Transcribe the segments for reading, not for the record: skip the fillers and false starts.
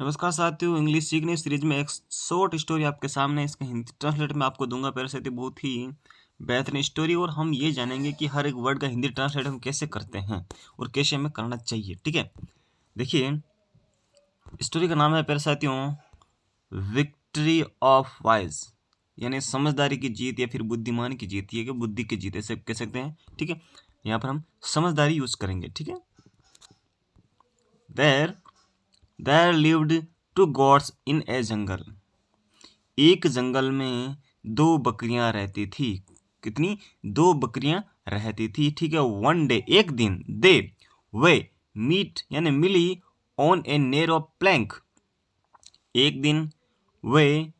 नमस्कार साथियों, इंग्लिश सीखने सीरीज में एक शॉर्ट स्टोरी आपके सामने इसका हिंदी ट्रांसलेट में आपको दूंगा। प्यारे साथियों, बहुत ही बेहतरीन स्टोरी और हम ये जानेंगे कि हर एक वर्ड का हिंदी ट्रांसलेट हम कैसे करते हैं और कैसे हमें करना चाहिए। ठीक है, देखिए स्टोरी का नाम है प्यारे साथियों विक्ट्री ऑफ वाइज, यानी समझदारी की जीत या फिर बुद्धिमान की जीत, ये बुद्धि की जीत ऐसे कह सकते हैं। ठीक है, यहाँ पर हम समझदारी यूज करेंगे। ठीक है, There lived two goats in a जंगल। एक जंगल में दो बकरियां रहती थी। कितनी? दो बकरियां रहती थी। ठीक है, वन डे एक दिन, दे वे मीट यानी मिली ऑन ए नेरो प्लैंक। एक दिन वे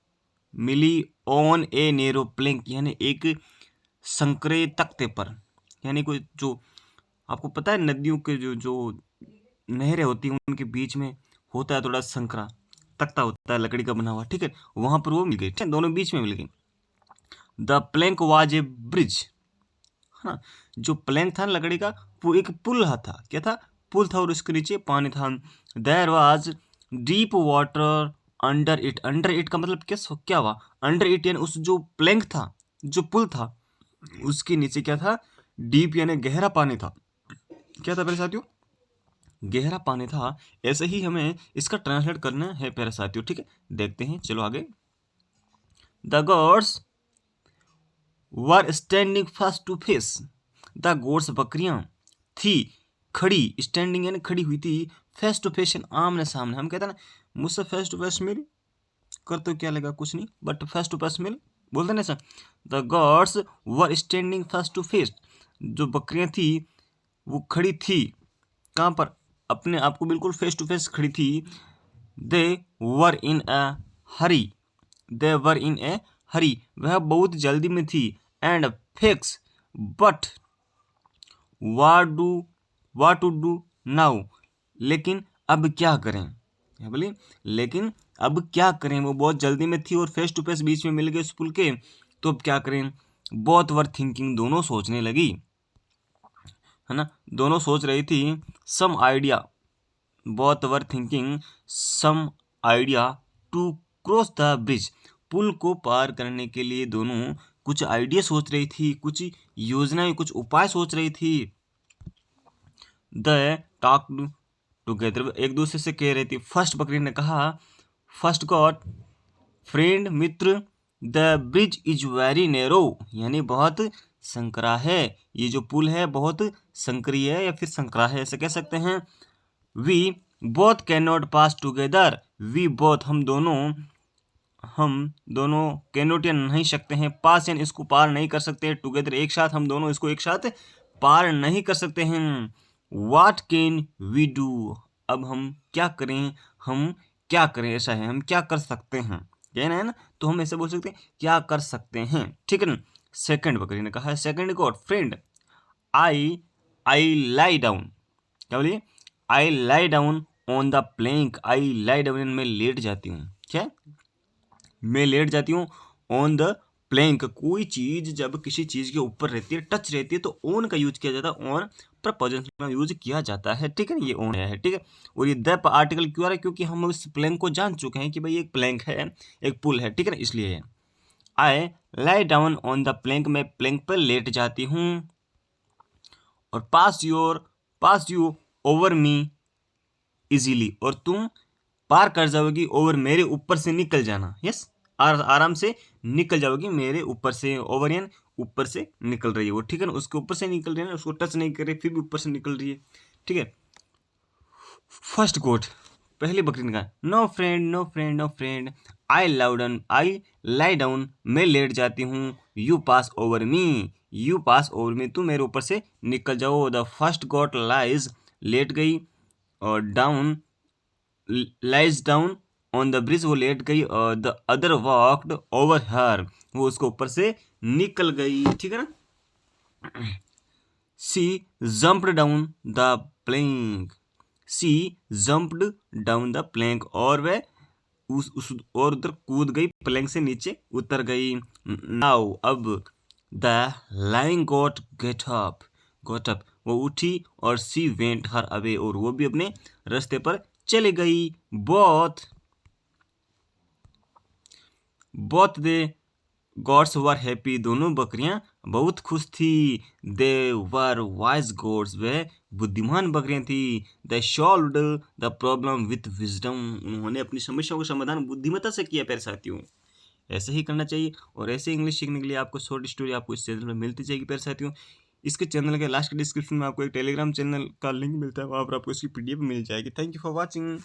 मिली ऑन ए नेरो प्लैंक यानी एक संकरे तख्ते पर, यानी कोई जो आपको पता है नदियों के जो नहरें होती हैं उनके बीच में होता है थोड़ा संकरा तख्ता होता है लकड़ी का बना हुआ। ठीक है, वहां पर वो मिल गई। ठीक है, दोनों बीच में मिल गई। The plank was a bridge. हाँ, जो प्लैंक था लकड़ी का वो एक पुल था। क्या था? पुल था और उसके नीचे पानी था। There was deep water under it. Under it का मतलब क्या हुआ? अंडर इट यानी उस जो प्लैंक था, जो पुल था, उसके नीचे क्या था? डीप यानी गहरा पानी था। क्या था मेरे साथियों? गहरा पानी था। ऐसे ही हमें इसका ट्रांसलेट करना है प्यारे साथियों। ठीक है, देखते हैं, चलो आगे। The goats were standing face to face. The goats बकरियां थी खड़ी, स्टैंडिंग यानी खड़ी हुई थी, फेस टू फेस आमने सामने। हम कहते हैं ना मुझसे फेस टू फेस मिल कर तो क्या लगा, कुछ नहीं, बट फेस टू फेस मिल बोलते ना sir. The goats were standing face to face. जो बकरियां थी वो खड़ी थी कहाँ पर? अपने आप को बिल्कुल फेस टू फेस खड़ी थी। दे वर इन ए हरी। दे वर इन ए हरी, वह बहुत जल्दी में थी। And fix but what to do now, लेकिन अब क्या करें? क्या बोली? लेकिन अब क्या करें? वो बहुत जल्दी में थी और फेस टू फेस बीच में मिल गए उस पुल के, तो अब क्या करें? बोथ वर थिंकिंग, दोनों सोचने लगी, है ना, दोनों सोच रही थी। Some idea, both were thinking some idea to cross the bridge. पुल को पार करने के लिए दोनों कुछ आइडिया सोच रही थी, कुछ योजनाएं, कुछ उपाय सोच रही थी। द टॉक टुगेदर, एक दूसरे से कह रही थी। फर्स्ट बकरी ने कहा, first God friend, Mitra, the bridge is very narrow, यानी बहुत संकरा है। ये जो पुल है बहुत संकरी है या फिर संकरा है, ऐसे कह सकते हैं। We both can not pass together. We both, हम दोनों कैन नॉट या नहीं सकते हैं, पास यानी इसको पार नहीं कर सकते, टुगेदर एक साथ, हम दोनों इसको एक साथ पार नहीं कर सकते हैं। वाट कैन वी डू, अब हम क्या करें? हम क्या करें, ऐसा है, हम क्या कर सकते हैं, कहना है ना, तो हम ऐसे बोल सकते हैं क्या कर सकते हैं। ठीक है ना। सेकंड बकरी ने कहा, second good friend, I lie down. क्या बोलिए? I lie down on the plank. I lie down, मैं लेट जाती हूँ। क्या? मैं लेट जाती हूँ ऑन द प्लैंक। कोई चीज जब किसी चीज के ऊपर रहती है, टच रहती है, तो ऑन का यूज किया जाता है, ऑन प्रपोजिशन का यूज किया जाता है। ठीक है ना, ये ऑन है। ठीक है, और ये द आर्टिकल क्यों आ रहा है? क्योंकि हम उस प्लैंक को जान चुके हैं कि भाई एक प्लैंक है, एक पुल है। ठीक है ना, इसलिए I lie down on the plank, मैं प्लैंक पर लेट जाती हूँ। और pass you over me easily, और तुम पार कर जाओगी ओवर, मेरे ऊपर से निकल जाना। यस, आराम से निकल जाओगी मेरे ऊपर से। ओवर यानी ऊपर से निकल रही है वो। ठीक है ना, उसके ऊपर से निकल रही है ना, उसको टच नहीं कर रही फिर भी ऊपर से निकल रही है। ठीक है। फर्स्ट कोट, पहली बकरी ने कहा, no friend no friend no friend, I lie down, मैं लेट जाती हूँ। यू पास ओवर मी, तुम मेरे ऊपर से निकल जाओ। द फर्स्ट गॉट लाइज, लेट गई, और down lies down on the bridge, वो लेट गई, और the other walked over her, वो उसको ऊपर से निकल गई। ठीक है ना। She jumped down the plank, she jumped down the plank, और वह उस और उधर कूद गई, प्लैंक से नीचे उतर गई। नाउ, अब द लाइंग गेट अप, वो उठी, और सी वेंट हर अवे, और वो भी अपने रास्ते पर चली गई। Both they goats were happy, दोनों बकरियां बहुत खुश थी। दे वर वाइज गोट्स, वे बुद्धिमान बकरियां थी। They solved the problem with wisdom, उन्होंने अपनी समस्याओं का समाधान बुद्धिमत्ता से किया। प्यारे साथियों, ऐसे ही करना चाहिए और ऐसे इंग्लिश सीखने के लिए आपको शॉर्ट स्टोरी आपको इस चैनल में मिलती जाएगी। प्यारे साथियों, इसके चैनल के लास्ट के डिस्क्रिप्शन में आपको एक टेलीग्राम चैनल का लिंक मिलता है, वहाँ पर आपको इसकी PDF मिल जाएगी। Thank you for watching.